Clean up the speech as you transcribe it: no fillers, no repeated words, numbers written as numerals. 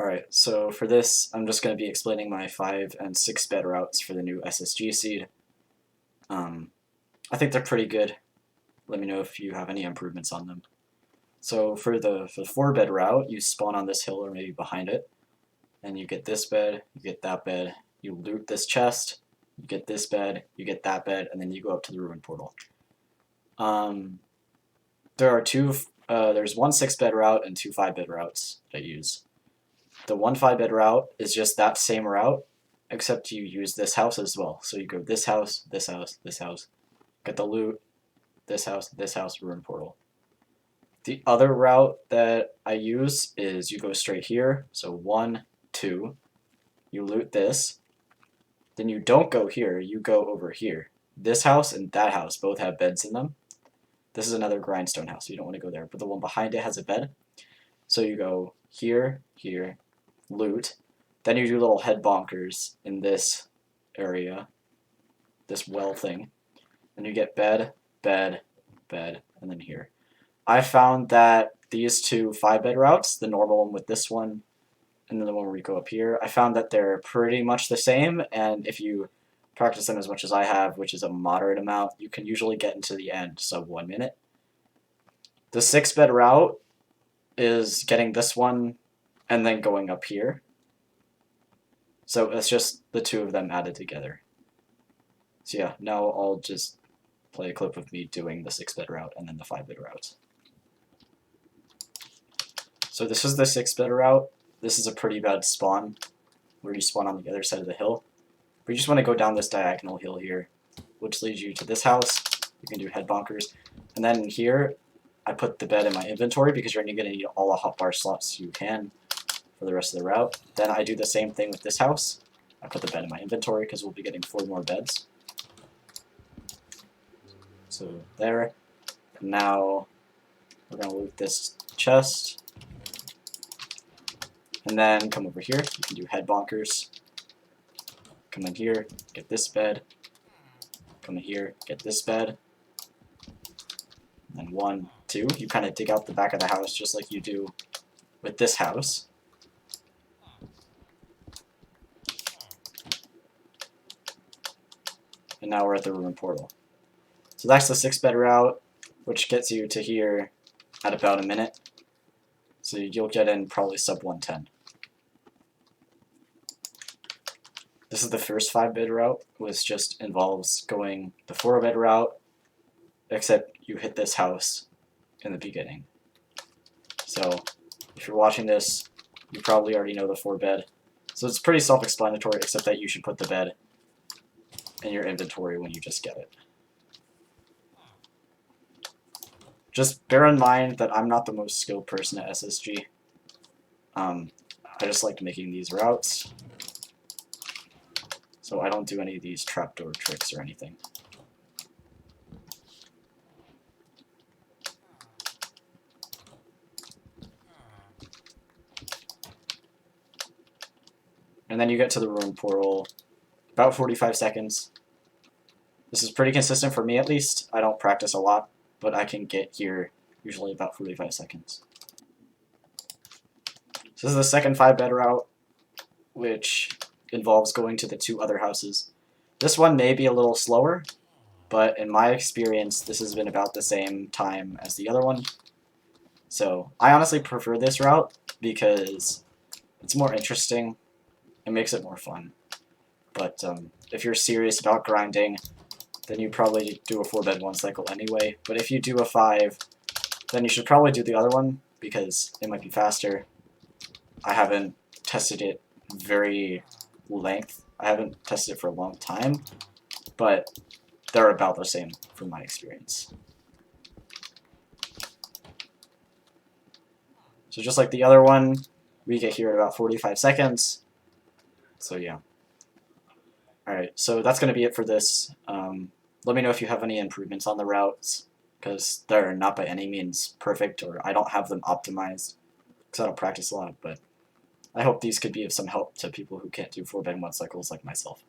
Alright, so for this, I'm just going to be explaining my 5 and 6 bed routes for the new SSG seed. I think they're pretty good. Let me know if you have any improvements on them. So for the 4 bed route, you spawn on this hill or maybe behind it, and you get this bed, you get that bed, you loot this chest, you get this bed, you get that bed, and then you go up to the ruin portal. There's one 6 bed route and 2 5 bed routes that I use. The 1 5 bed route is just that same route, except you use this house as well. So you go this house, this house, this house, get the loot, this house, ruin portal. The other route that I use is you go straight here, so 1, 2, you loot this, then you don't go here, you go over here. This house and that house both have beds in them. This is another grindstone house, so you don't want to go there, but the one behind it has a bed. So you go here, here, loot, then you do little head bonkers in this area, this well thing, and you get bed, bed, bed, and then here. I found that these 2 5 bed routes, the normal one with this one, and then the one where we go up here, I found that they're pretty much the same, and if you practice them as much as I have, which is a moderate amount, you can usually get into the end sub 1 minute. The 6 bed route is getting this one and then going up here. So it's just the 2 of them added together. So yeah, now I'll just play a clip of me doing the 6 bed route and then the 5 bed route. So this is the 6 bed route. This is a pretty bad spawn, where you spawn on the other side of the hill. But you just want to go down this diagonal hill here, which leads you to this house. You can do head bonkers. And then here, I put the bed in my inventory because you're going to need all the hotbar slots you can for the rest of the route. Then I do the same thing with this house. I put the bed in my inventory because we'll be getting 4 more beds. So there. And now we're going to loot this chest. And then come over here. You can do head bonkers. Come in here, get this bed. Come in here, get this bed. And 1, 2. You kind of dig out the back of the house just like you do with this house. And now we're at the ruin portal. So that's the 6 bed route, which gets you to here at about a minute. So you'll get in probably sub 110. This is the first 5 bed route, which just involves going the 4 bed route, except you hit this house in the beginning. So if you're watching this, you probably already know the 4 bed. So it's pretty self-explanatory, except that you should put the bed in your inventory when you just get it. Just bear in mind that I'm not the most skilled person at SSG. I just like making these routes. So I don't do any of these trapdoor tricks or anything. And then you get to the ruin portal, about 45 seconds. This is pretty consistent for me at least. I don't practice a lot, but I can get here usually about 45 seconds. So this is the second 5 bed route, which involves going to the 2 other houses. This one may be a little slower, but in my experience, this has been about the same time as the other one. So I honestly prefer this route because it's more interesting. It makes it more fun. But if you're serious about grinding, then you probably do a 4 bed 1 cycle anyway. But if you do a 5, then you should probably do the other one because it might be faster. I haven't tested it very length. I haven't tested it for a long time, but they're about the same from my experience. So just like the other one, we get here in about 45 seconds. So yeah. Alright, so that's going to be it for this. Let me know if you have any improvements on the routes, because they're not by any means perfect, or I don't have them optimized, because I don't practice a lot, but I hope these could be of some help to people who can't do 4 bed 1 cycles like myself.